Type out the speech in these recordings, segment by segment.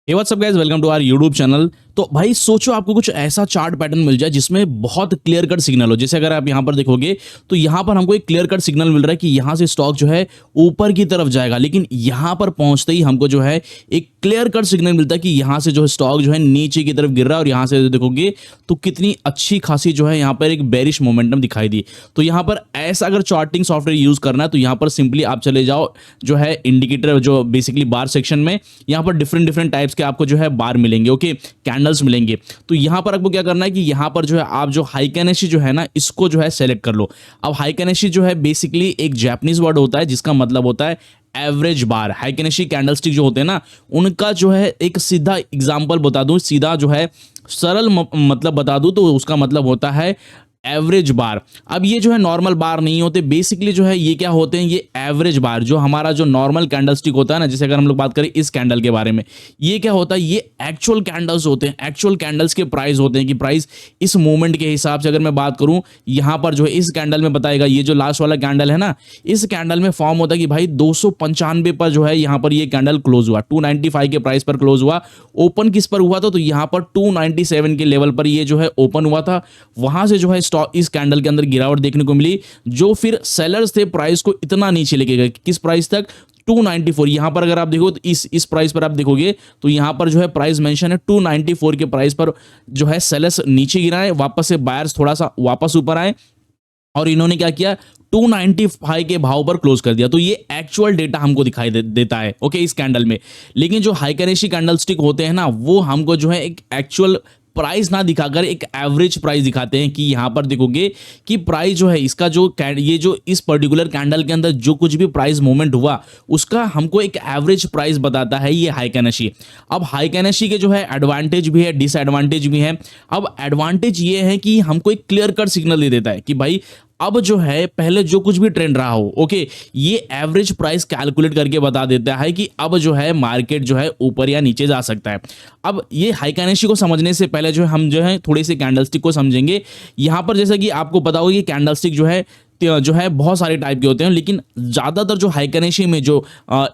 Hey what's up guys, welcome to our YouTube channel. तो भाई सोचो आपको कुछ ऐसा चार्ट पैटर्न मिल जाए जिसमें बहुत क्लियर कट सिग्नल हो। जैसे अगर आप यहाँ पर देखोगे तो यहाँ पर हमको एक क्लियर कट सिग्नल मिल रहा है कि यहाँ से स्टॉक जो है ऊपर की तरफ जाएगा, लेकिन यहाँ पर पहुंचते ही हमको जो है एक क्लियर कट सिग्नल मिलता है कि यहाँ से जो है स्टॉक जो है नीचे की तरफ गिर रहा है। और यहाँ से देखोगे तो कितनी अच्छी खासी जो है यहाँ पर एक बेरिश मोमेंटम दिखाई दी। तो यहाँ पर ऐसा अगर चार्टिंग सॉफ्टवेयर यूज करना है तो यहाँ पर सिंपली आप चले जाओ जो है इंडिकेटर, जो बेसिकली बार सेक्शन में यहाँ पर डिफरेंट डिफरेंट टाइप्स के आपको जो है बार मिलेंगे, ओके, कैंडल्स मिलेंगे। तो यहाँ पर आपको क्या करना है कि यहाँ पर जो है आप जो हाइकेनेशी जो है ना, इसको जो है सेलेक्ट कर लो। अब हाइकेनेशी जो है बेसिकली एक जापानीज वर्ड होता है जिसका मतलब होता है एवरेज बार। हाइकेनेशी कैंडलस्टिक जो होते हैं ना, उनका जो है एक सीधा एग्जांपल बता दूं, सीधा जो है सरल मतलब बता दूं तो उसका मतलब होता है एवरेज बार। अब ये जो है नॉर्मल बार नहीं होते, बेसिकली जो है ये क्या होते हैं, ये एवरेज बार। जो हमारा जो नॉर्मल कैंडलस्टिक होता है ना, जैसे अगर हम लोग बात करें इस कैंडल के बारे में, ये क्या होता है, ये एक्चुअल कैंडल्स होते हैं, एक्चुअल कैंडल्स के प्राइस होते हैं कि प्राइस इस मोमेंट के हिसाब से। अगर मैं बात करूं यहाँ पर जो है इस कैंडल में बताएगा, ये जो लास्ट वाला कैंडल है ना, इस कैंडल में फॉर्म होता है कि भाई 295 पर जो है यहाँ पर ये कैंडल क्लोज हुआ, 295 के प्राइस पर क्लोज हुआ। ओपन किस पर हुआ था, तो यहाँ पर 297 के लेवल पर ये जो है ओपन हुआ था। वहां से जो है इस कैंडल के अंदर गिरावट देखने को मिली, जो फिर सेलर्स थे प्राइस को इतना नीचे लेके गए, किस प्राइस तक, 294। यहां पर अगर आप देखो तो इस प्राइस पर आप देखोगे तो यहां पर जो है प्राइस मेंशन है 294 के प्राइस पर जो है सेलर्स नीचे गिराए, वापस से बायर्स थोड़ा सा वापस ऊपर आए और इन्होंने क्या किया, 295 के भाव पर क्लोज कर दिया। तो ये एक्चुअल डेटा हमको दिखाई देता है, ओके, इस कैंडल में। लेकिन जो हाइकेनेशी कैंडलस्टिक होते हैं ना, वो हमको जो है एक एक्चुअल प्राइस ना दिखाकर एक एवरेज प्राइस दिखाते हैं कि यहां पर देखोगे कि प्राइस जो है इसका जो ये जो इस पर्टिकुलर कैंडल के अंदर जो कुछ भी प्राइस मूवमेंट हुआ उसका हमको एक एवरेज प्राइस बताता है ये हाइकेनेशी। अब हाइकेनेशी के जो है एडवांटेज भी है, डिसएडवांटेज भी है। अब एडवांटेज ये है कि हमको एक क्लियर कट सिग्नल दे देता है कि भाई अब जो है पहले जो कुछ भी ट्रेंड रहा हो, ओके, ये एवरेज प्राइस कैलकुलेट करके बता देता है कि अब जो है मार्केट जो है ऊपर या नीचे जा सकता है। अब ये हाइकेनेशी को समझने से पहले जो है हम जो है थोड़ी सी कैंडलस्टिक को समझेंगे। यहां पर जैसा कि आपको पता होगा कि कैंडलस्टिक जो है बहुत सारे टाइप के होते हैं, लेकिन ज़्यादातर जो हाइकेनेशी में जो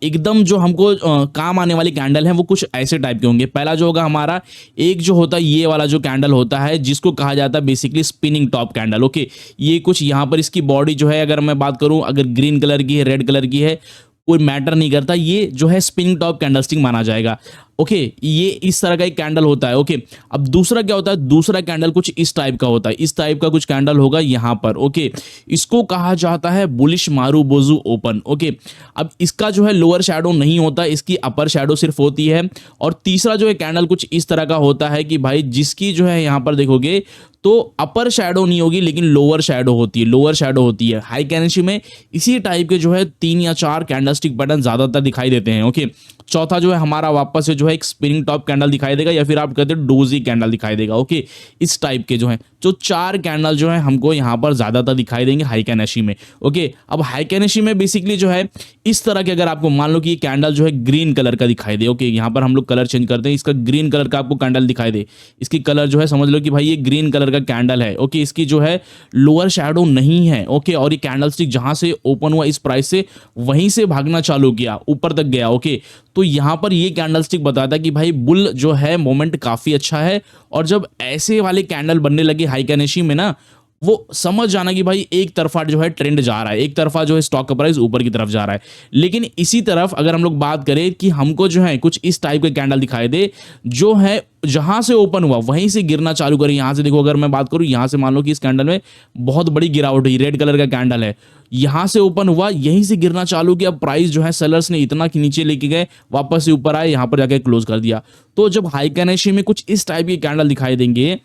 एकदम जो हमको काम आने वाली कैंडल है वो कुछ ऐसे टाइप के होंगे। पहला जो होगा हमारा, एक जो होता है ये वाला जो कैंडल होता है जिसको कहा जाता है basically spinning top candle, okay. ये कुछ यहाँ पर इसकी बॉडी जो है, अगर मैं बात करूँ, अगर ग्रीन कलर की है, रेड कलर की है, कोई मैटर नहीं करता, ये जो है स्पिनिंग टॉप कैंडलस्टिक माना जाएगा, ओके। ये इस तरह का एक कैंडल होता है, ओके। अब दूसरा क्या होता है, दूसरा कैंडल कुछ इस टाइप का होता है, इस टाइप का कुछ कैंडल होगा यहां पर, ओके। इसको कहा जाता है बुलिश मारुबोजू ओपन, ओके। अब इसका जो है लोअर शैडो नहीं होता, इसकी अपर शैडो सिर्फ होती है। और तीसरा जो है कैंडल कुछ इस तरह का होता है कि भाई जिसकी जो है यहां पर देखोगे तो अपर शैडो नहीं होगी लेकिन लोअर शैडो होती है, लोअर शैडो होती है। हाइकेनेशी में इसी टाइप के जो है 3 या 4 कैंडलस्टिक पैटर्न ज्यादातर दिखाई देते हैं, ओके। चौथा जो है हमारा वापस से जो है एक स्पिनिंग टॉप कैंडल दिखाई देगा, या फिर आप कहते हैं डोजी कैंडल दिखाई देगा, ओके। इस टाइप के जो है जो 4 कैंडल जो है हमको यहाँ पर ज्यादातर दिखाई देंगे हाइकेनेशी में, ओके। अब हाइकेनेशी में बेसिकली जो है इस तरह के, अगर आपको मान लो कि ये कैंडल जो है ग्रीन कलर का दिखाई दे, ओके, यहाँ पर हम लोग कलर चेंज करते हैं, इसका ग्रीन कलर का आपको कैंडल दिखाई दे, इसकी कलर जो है समझ लो कि भाई ये ग्रीन कलर का कैंडल है, ओके। इसकी जो है लोअर शैडो नहीं है, ओके। और ये कैंडलस्टिक जहां से ओपन हुआ इस प्राइस से वहीं से भागना चालू किया, ऊपर तक गया, ओके। तो यहां पर ये कैंडलस्टिक बताता है कि भाई बुल जो है मोमेंट काफी अच्छा है। और जब ऐसे वाले कैंडल बनने लगे हाइकेनेशी में ना, वो समझ जाना कि भाई एक तरफा जो है ट्रेंड जा रहा है, एक तरफा जो है स्टॉक का प्राइस ऊपर की तरफ जा रहा है। लेकिन इसी तरफ अगर हम लोग बात करें कि हमको जो है कुछ इस टाइप के कैंडल दिखाई दे, जो है जहां से ओपन हुआ वहीं से गिरना चालू करें। यहां से देखो, अगर मैं बात करूं यहां से, मान लो कि इस कैंडल में बहुत बड़ी गिरावट हुई, रेड कलर का कैंडल है, यहां से ओपन हुआ, यहीं से गिरना चालू किया, प्राइस जो है सेलर्स ने इतना कि नीचे लेके गए, वापस से ऊपर आए, यहां पर जाके क्लोज कर दिया। तो जब हाइकेनेशी में कुछ इस टाइप के कैंडल दिखाई देंगे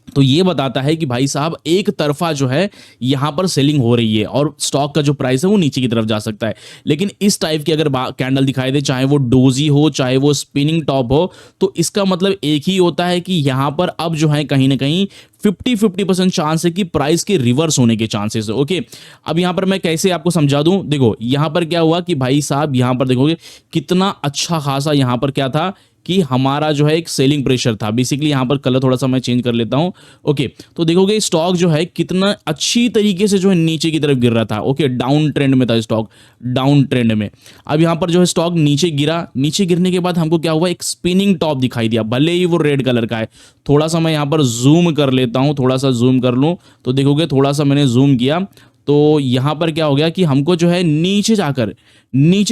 तो ये बताता है कि भाई साहब एक तरफा जो है यहां पर सेलिंग हो रही है और स्टॉक का जो प्राइस है वो नीचे की तरफ जा सकता है। लेकिन इस टाइप की अगर कैंडल दिखाई दे, चाहे वो डोजी हो चाहे वो स्पिनिंग टॉप हो, तो इसका मतलब एक ही होता है कि यहां पर अब जो है कहीं ना कहीं 50% चांस है कि प्राइस के रिवर्स होने के चांसेस है, ओके। अब यहां पर मैं कैसे आपको समझा दूं, देखो यहां पर क्या हुआ कि भाई साहब यहां पर देखोगे कितना अच्छा खासा यहां पर क्या था कि हमारा जो है एक सेलिंग प्रेशर था। बेसिकली यहाँ पर कलर थोड़ा सा मैं चेंज कर लेता हूँ। ओके, तो देखोगे स्टॉक जो है कितना अच्छी तरीके से जो है नीचे की तरफ गिर रहा था। ओके, डाउन ट्रेंड में था स्टॉक, डाउन ट्रेंड में। अब यहाँ पर जो है स्टॉक नीचे गिरा, नीचे गिरने के बाद हमको क्या हुआ, एक स्पिनिंग टॉप दिखाई दिया, भले ही वो रेड कलर का है। थोड़ा सा मैं यहाँ पर जूम कर लेता हूँ, थोड़ा सा जूम कर लूँ तो देखोगे थोड़ा सा मैंने जूम किया तो यहाँ पर क्या हो गया कि हमको जो है नीचे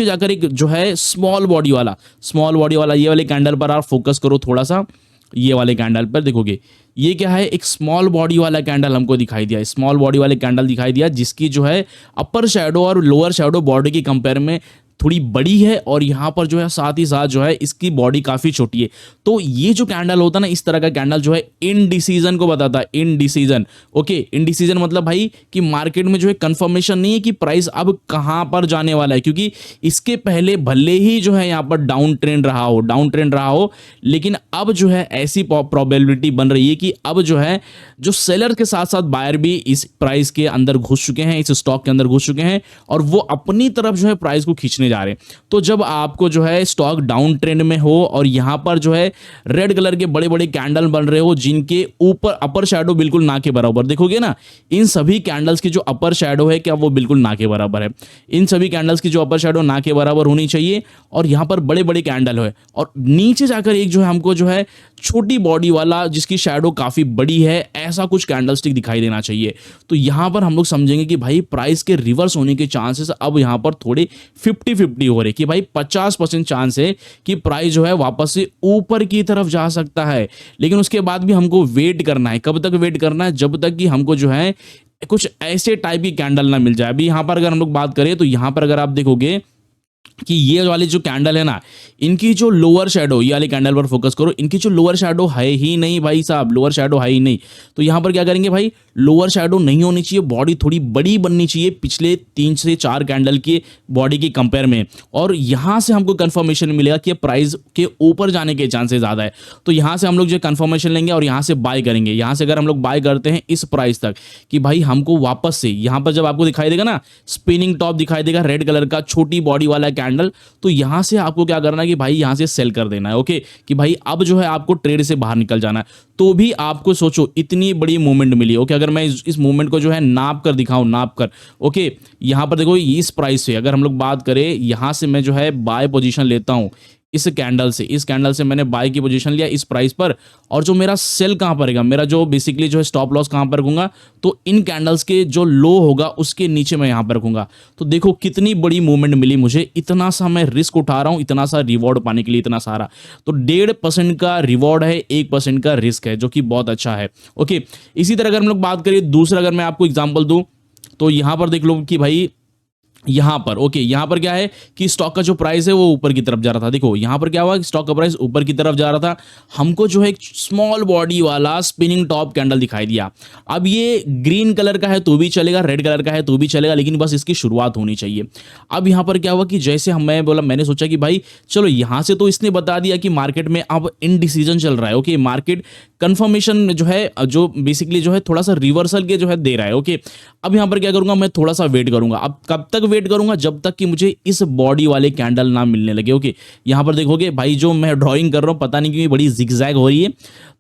जाकर एक जो है स्मॉल बॉडी वाला ये वाले कैंडल पर आप फोकस करो थोड़ा सा, ये वाले कैंडल पर देखोगे ये क्या है, एक स्मॉल बॉडी वाला कैंडल हमको दिखाई दिया, स्मॉल बॉडी वाले कैंडल दिखाई दिया जिसकी जो है अपर शैडो और लोअर शैडो बॉडी की कंपेयर में थोड़ी बड़ी है और यहाँ पर जो है साथ ही साथ जो है इसकी बॉडी काफ़ी छोटी है। तो ये जो कैंडल होता है ना, इस तरह का कैंडल जो है इनडिसीजन को बताता है, इनडिसीजन। ओके, इनडिसीजन मतलब भाई कि मार्केट में जो है कंफर्मेशन नहीं है कि प्राइस अब कहाँ पर जाने वाला है, क्योंकि इसके पहले भले ही जो है यहाँ पर डाउन ट्रेंड रहा हो, लेकिन अब जो है ऐसी प्रोबेबिलिटी बन रही है कि अब जो है जो सेलर के साथ साथ बायर भी इस प्राइस के अंदर घुस चुके हैं, इस स्टॉक के अंदर घुस चुके हैं और वो अपनी तरफ जो है प्राइस को खींचने जा रहे हैं। तो जब आपको जो है स्टॉक डाउन ट्रेंड में हो और यहां पर जो है रेड कलर के बड़े बड़े कैंडल बन रहे हो जिनके ऊपर अपर शैडो बिल्कुल ना के बराबर, देखोगे ना इन सभी कैंडल्स की जो अपर शैडो है क्या वो बिल्कुल ना के बराबर है। इन सभी कैंडल्स की जो अपर शैडो ना के बराबर होनी चाहिए और यहां पर बड़े बड़े कैंडल है और नीचे जाकर एक जो है हमको जो है छोटी बॉडी वाला जिसकी शैडो काफी बड़ी है, ऐसा कुछ कैंडलस्टिक दिखाई देना चाहिए। तो यहां पर हम लोग समझेंगे कि भाई प्राइस के रिवर्स होने के चांसेस अब यहां पर थोड़े 50-50 हो रहे कि भाई 50% चांस है कि प्राइस जो है वापस से ऊपर की तरफ जा सकता है, लेकिन उसके बाद भी हमको वेट करना है। कब तक वेट करना है? जब तक कि हमको जो है कुछ ऐसे टाइप की कैंडल ना मिल जाए। अभी यहां पर अगर हम लोग बात करें तो यहां पर अगर आप देखोगे कि ये वाले जो कैंडल है ना, इनकी जो लोअर शैडो, ये वाले कैंडल पर फोकस करो, इनकी जो लोअर शैडो है ही नहीं भाई साहब, लोअर शैडो है ही नहीं। तो यहां पर क्या करेंगे भाई, लोअर शैडो नहीं होनी चाहिए, बॉडी थोड़ी बड़ी बननी चाहिए पिछले 3 से 4 कैंडल की बॉडी की कंपेयर में, और यहां से हमको कंफर्मेशन मिलेगा कि प्राइस के ऊपर जाने के चांसेस ज्यादा है। तो यहां से हम लोग जो कंफर्मेशन लेंगे और यहां से बाय करेंगे। यहां से अगर हम लोग बाय करते हैं इस प्राइस तक कि भाई हमको वापस से यहां पर जब आपको दिखाई देगा ना स्पिनिंग टॉप दिखाई देगा रेड कलर का छोटी बॉडी वाला कैंडल, तो यहां से आपको क्या करना है कि भाई यहां से सेल कर देना है। ओके, कि भाई अब जो है आपको ट्रेड से बाहर निकल जाना है। तो भी आपको सोचो इतनी बड़ी मूवमेंट मिली। ओके, अगर मैं इस मूवमेंट को जो है नाप कर दिखाऊं, नाप कर, ओके यहां पर देखो इस प्राइस से अगर हम लोग बात करें, यहां से मैं जो है बाय पोजीशन लेता हूं इस कैंडल से मैंने बाय की पोजीशन लिया इस प्राइस पर, और जो मेरा सेल कहां पर रहेगा, मेरा जो बेसिकली जो है स्टॉप लॉस कहां पर रखूंगा, तो इन कैंडल्स के जो लो होगा उसके नीचे मैं यहां पर रखूंगा। तो देखो कितनी बड़ी मूवमेंट मिली मुझे, इतना सा मैं रिस्क उठा रहा हूं, इतना सा रिवॉर्ड पाने के लिए इतना सारा। तो 1.5% का रिवॉर्ड है, 1% का रिस्क है, जो कि बहुत अच्छा है। ओके, इसी तरह अगर हम लोग बात करें दूसरा, अगर मैं आपको एग्जाम्पल दूं तो यहां पर देख लो कि भाई यहां पर ओके, यहां पर क्या है कि स्टॉक का जो प्राइस है वो ऊपर की तरफ जा रहा था। देखो यहां पर क्या हुआ कि स्टॉक का प्राइस ऊपर की तरफ जा रहा था, हमको जो है एक स्मॉल बॉडी वाला स्पिनिंग टॉप कैंडल दिखाई दिया। अब ये ग्रीन कलर का है तो भी चलेगा, रेड कलर का है तो भी चलेगा, लेकिन बस इसकी शुरुआत होनी चाहिए। अब यहां पर क्या हुआ कि जैसे मैंने सोचा कि भाई चलो यहां से तो इसने बता दिया कि मार्केट में अब इनडिसीजन चल रहा है। ओके, मार्केट कंफर्मेशन जो है जो बेसिकली जो है थोड़ा सा रिवर्सल के जो है दे रहा है। ओके, अब यहां पर क्या करूंगा, मैं थोड़ा सा वेट करूंगा। अब कब तक वेट करूंगा? जब तक कि मुझे इस बॉडी वाले कैंडल ना मिलने लगे। ओके, यहां पर देखोगे भाई जो मैं ड्राइंग कर रहा हूं पता नहीं क्यों बड़ी जिगजैग हो रही है,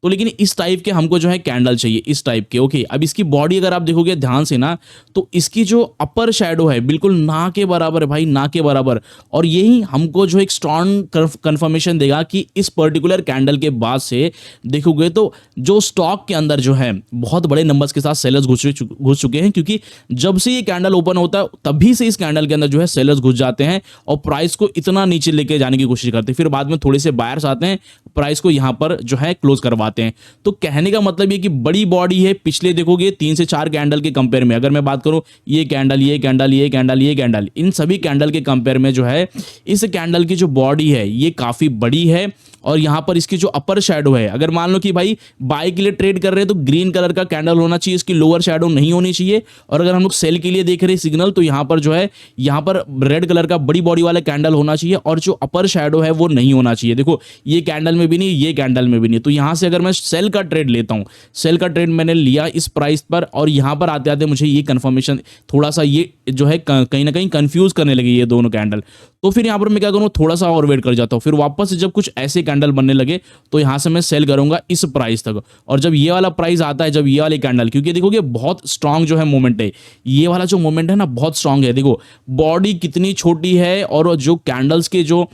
तो लेकिन इस टाइप के हमको जो है कैंडल चाहिए, इस टाइप के। ओके, अब इसकी बॉडी अगर आप देखोगे ध्यान से ना, तो इसकी जो अपर शैडो है बिल्कुल ना के बराबर है भाई, ना के बराबर, और यही हमको जो एक स्ट्रॉन्ग कंफर्मेशन देगा कि इस पर्टिकुलर कैंडल के बाद से देखोगे तो जो स्टॉक के अंदर जो है बहुत बड़े नंबर्स के साथ सेलर्स घुस चुके हैं, क्योंकि जब से ये कैंडल ओपन होता है तभी से इस कैंडल के अंदर जो है सेलर्स घुस जाते हैं और प्राइस को इतना नीचे लेके जाने की कोशिश करते हैं। फिर बाद में थोड़े से बायर्स आते हैं, प्राइस को यहां पर जो है क्लोज करवाते हैं। तो कहने का मतलब ये कि बड़ी बॉडी है, पिछले देखोगे 3 से 4 कैंडल के कंपेयर में, अगर मैं बात करूं ये कैंडल, ये कैंडल, ये कैंडल, ये कैंडल, इन सभी कैंडल के कंपेयर में जो है इस कैंडल की जो बॉडी है ये काफी बड़ी है, और यहां पर इसकी जो अपर शैडो है, अगर मान लो कि भाई कि बाय के लिए ट्रेड कर रहे हैं तो ग्रीन कलर का कैंडल होना चाहिए, इसकी लोअर शैडो नहीं होनी चाहिए। और अगर हम लोग सेल के लिए देख रहे हैं सिग्नल, तो यहाँ पर जो है यहाँ पर रेड कलर का बड़ी बॉडी वाला कैंडल होना चाहिए और जो अपर शैडो है वो नहीं होना चाहिए। देखो ये कैंडल में भी नहीं, ये कैंडल में भी नहीं। तो यहाँ से अगर मैं सेल का ट्रेड लेता हूँ, सेल का ट्रेड मैंने लिया इस प्राइस पर और यहाँ पर आते आते मुझे ये कंफर्मेशन थोड़ा सा ये जो है कहीं ना कहीं कंफ्यूज करने लगे ये दोनों कैंडल। तो फिर यहाँ पर मैं क्या करूँ, थोड़ा सा और वेट कर जाता हूँ। फिर वापस से जब कुछ ऐसे कैंडल बनने लगे तो यहाँ से मैं सेल करूंगा इस प्राइस तक। और जब ये वाला प्राइस आता है, जब ये वाले कैंडल, क्योंकि देखोगे बहुत स्ट्रांग जो है मोमेंट है, ये वाला जो मोमेंट है ना बहुत स्ट्रांग है। देखो बॉडी कितनी छोटी है और जो कैंडल्स के जो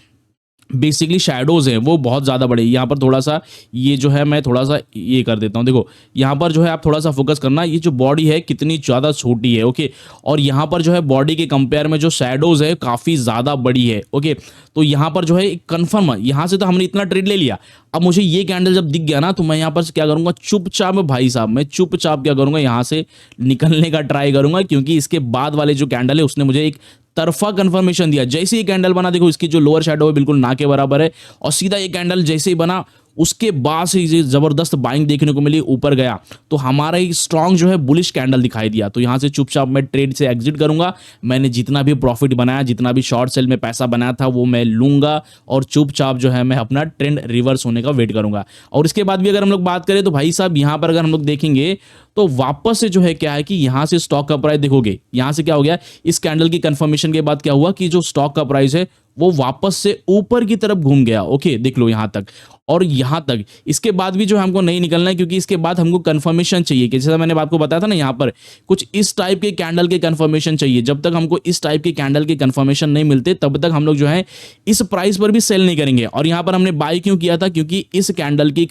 बेसिकली शैडोज हैं वो बहुत ज़्यादा बड़े। यहाँ पर थोड़ा सा ये जो है मैं थोड़ा सा ये कर देता हूँ। देखो यहाँ पर जो है आप थोड़ा सा फोकस करना, ये जो बॉडी है कितनी ज़्यादा छोटी है। ओके, और यहाँ पर जो है बॉडी के कंपेयर में जो शैडोज है काफ़ी ज़्यादा बड़ी है। ओके, तो यहाँ पर जो है कन्फर्म है, यहाँ से तो हमने इतना ट्रेड ले लिया। अब मुझे ये कैंडल जब दिख गया ना तो मैं यहाँ पर क्या करूँगा, चुपचाप भाई साहब मैं चुपचाप क्या करूँगा, यहाँ से निकलने का ट्राई करूँगा। क्योंकि इसके बाद वाले जो कैंडल है उसने मुझे एक तरफा कंफर्मेशन दिया। जैसे ही कैंडल बना, देखो इसकी जो लोअर शैडो है बिल्कुल ना के बराबर है, और सीधा ये कैंडल जैसे ही बना उसके बाद से ये जबरदस्त बाइंग देखने को मिली, ऊपर गया तो हमारा एक स्ट्रांग जो है बुलिश कैंडल दिखाई दिया। तो यहाँ से चुपचाप मैं ट्रेड से एग्जिट करूंगा। मैंने जितना भी प्रॉफिट बनाया, जितना भी शॉर्ट सेल में पैसा बनाया था वो मैं लूंगा और चुपचाप जो है मैं अपना ट्रेंड रिवर्स होने का वेट करूंगा। और इसके बाद भी अगर हम लोग बात करें तो भाई साहब यहाँ पर अगर हम लोग देखेंगे तो वापस से जो है क्या है कि यहाँ से स्टॉक का प्राइस देखोगे, यहाँ से क्या हो गया, इस कैंडल की कंफर्मेशन के बाद क्या हुआ कि जो स्टॉक का प्राइस है वो वापस से ऊपर की तरफ घूम गया। ओके, देख लो यहाँ तक और यहाँ तक। इसके बाद भी जो है हमको नहीं निकलना है, क्योंकि इसके बाद हमको कंफर्मेशन चाहिए कि जैसा मैंने आपको बताया था ना, यहाँ पर कुछ इस टाइप के कैंडल के कंफर्मेशन चाहिए। जब तक हमको इस टाइप के कैंडल के कंफर्मेशन नहीं मिलते तब तक हम लोग जो है इस प्राइस पर भी सेल नहीं करेंगे। और यहाँ पर हमने बाय क्यों किया था, क्योंकि इस कैंडल की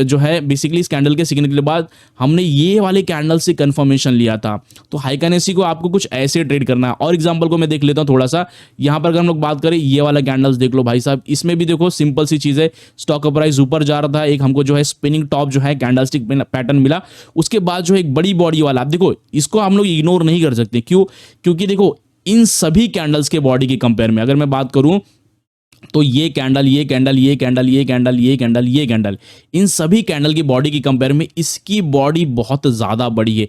जो है बेसिकली इस कैंडल के सिग्नल के बाद हमने ये वाले कैंडल से कंफर्मेशन लिया था। तो हाइकानेसी को आपको कुछ ऐसे ट्रेड करना है। और एग्जांपल को मैं देख लेता हूँ थोड़ा सा। यहाँ पर अगर हम लोग बात करें, ये वाला कैंडल्स देख लो भाई साहब, इसमें भी देखो सिंपल सी चीज है, स्टॉक का प्राइस ऊपर जा रहा था, एक हमको जो है स्पिनिंग टॉप जो है कैंडलस्टिक पैटर्न मिला, उसके बाद जो है एक बड़ी बॉडी वाला, आप देखो इसको हम लोग इग्नोर नहीं कर सकते। क्यों? क्योंकि देखो इन सभी कैंडल्स के बॉडी के कंपेयर में अगर मैं बात करूं तो ये कैंडल, ये कैंडल, ये कैंडल, ये कैंडल, ये कैंडल, ये कैंडल, इन सभी कैंडल की बॉडी की कंपेयर में इसकी बॉडी बहुत ज्यादा बड़ी है।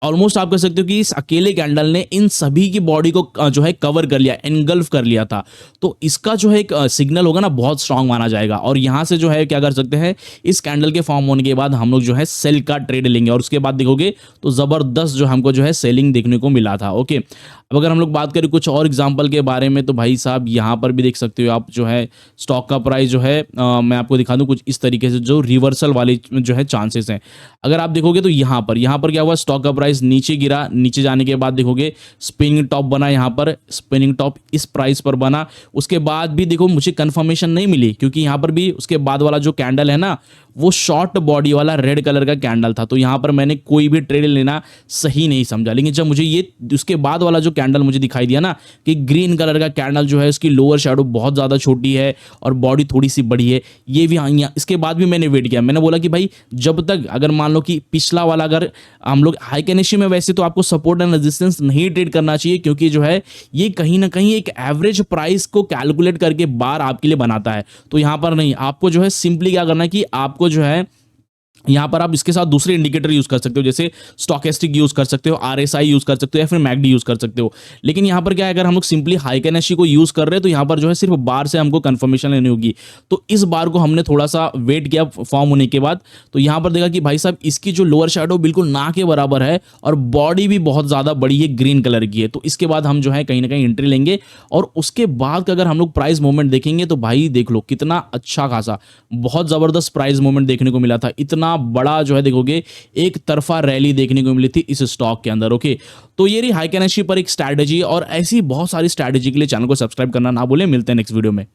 ऑलमोस्ट आप कह सकते हो कि इस अकेले कैंडल ने इन सभी की बॉडी को जो है कवर कर लिया, एनगल्फ कर लिया था। तो इसका जो है एक सिग्नल होगा ना बहुत स्ट्रांग माना जाएगा। और यहाँ से जो है क्या कर सकते हैं, इस कैंडल के फॉर्म होने के बाद हम लोग जो है सेल का ट्रेड लेंगे और उसके बाद देखोगे तो जबरदस्त जो हमको जो है सेलिंग देखने को मिला था। ओके, अब अगर हम लोग बात करें कुछ और एग्जांपल के बारे में तो भाई साहब यहाँ पर भी देख सकते हो आप जो है स्टॉक का प्राइस जो है मैं आपको दिखा दूँ कुछ इस तरीके से, जो रिवर्सल वाले जो है चांसेस हैं। अगर आप देखोगे तो यहाँ पर क्या हुआ, स्टॉक का प्राइस नीचे गिरा, नीचे जाने के बाद देखोगे स्पिनिंग टॉप बना, यहाँ पर स्पिनिंग टॉप इस प्राइस पर बना। उसके बाद भी देखो मुझे कंफर्मेशन नहीं मिली, क्योंकि यहाँ पर भी उसके बाद वाला जो कैंडल है ना वो शॉर्ट बॉडी वाला रेड कलर का कैंडल था। तो यहाँ पर मैंने कोई भी ट्रेड लेना सही नहीं समझा। लेकिन जब मुझे ये उसके बाद वाला जो कैंडल मुझे दिखाई दिया ना कि ग्रीन कलर का कैंडल जो है उसकी लोअर शैडो बहुत ज़्यादा छोटी है और बॉडी थोड़ी सी बड़ी है, ये भी हाँ, इसके बाद भी मैंने वेट किया। मैंने बोला कि भाई जब तक अगर मान लो कि पिछला वाला अगर हम लोग हाइकानेसी में, वैसे तो आपको सपोर्ट एंड रेजिस्टेंस नहीं ट्रेड करना चाहिए, क्योंकि जो है ये कहीं ना कहीं एक एवरेज प्राइस को कैलकुलेट करके बार आपके लिए बनाता है। तो यहाँ पर नहीं, आपको जो है सिंपली क्या करना है कि आपको जो है यहाँ पर आप इसके साथ दूसरे इंडिकेटर यूज कर सकते हो, जैसे स्टॉकेस्टिक यूज कर सकते हो, आरएसआई यूज कर सकते हो या फिर मैकडी यूज कर सकते हो। लेकिन यहाँ पर क्या है, अगर हम लोग सिंपली हाइकानेसी को यूज कर रहे हैं तो यहाँ पर जो है सिर्फ बार से हमको कंफर्मेशन लेनी होगी। तो इस बार को हमने थोड़ा सा वेट किया फॉर्म होने के बाद, तो यहाँ पर देखा कि भाई साहब इसकी जो लोअर शैडो बिल्कुल ना के बराबर है और बॉडी भी बहुत ज्यादा बड़ी है, ग्रीन कलर की है। तो इसके बाद हम जो है कहीं ना कहीं एंट्री लेंगे और उसके बाद अगर हम लोग प्राइस मूवमेंट देखेंगे तो भाई देख लो कितना अच्छा खासा बहुत जबरदस्त प्राइस मूवमेंट देखने को मिला था। इतना बड़ा जो है देखोगे एक तरफा रैली देखने को मिली थी इस स्टॉक के अंदर। ओके, तो ये रही हाइकानेसी पर एक स्ट्रैटेजी, और ऐसी बहुत सारी स्ट्रैटेजी के लिए चैनल को सब्सक्राइब करना ना भूलें। मिलते हैं नेक्स्ट वीडियो में।